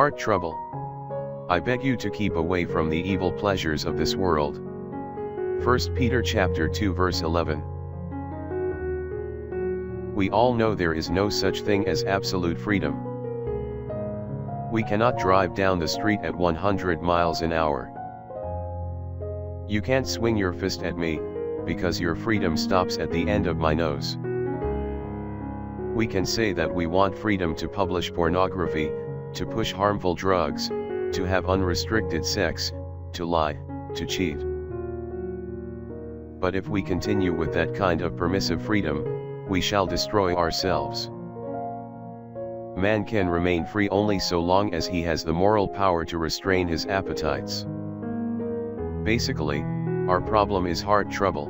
heart trouble. I beg you to keep away from the evil pleasures of this world. 1 Peter chapter 2 verse 11. We all know there is no such thing as absolute freedom. We cannot drive down the street at 100 miles an hour. You can't swing your fist at me, because your freedom stops at the end of my nose. We can say that we want freedom to publish pornography, to push harmful drugs, to have unrestricted sex, to lie, to cheat. But if we continue with that kind of permissive freedom, we shall destroy ourselves. Man can remain free only so long as he has the moral power to restrain his appetites. Basically, our problem is heart trouble.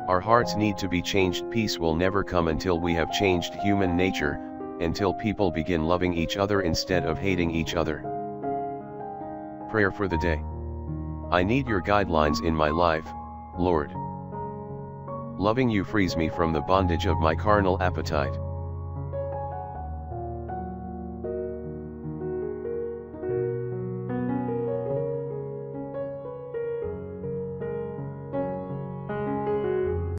Our hearts need to be changed. Peace will never come until we have changed human nature, until people begin loving each other instead of hating each other. Prayer for the day. I need your guidelines in my life, Lord. Loving you frees me from the bondage of my carnal appetite.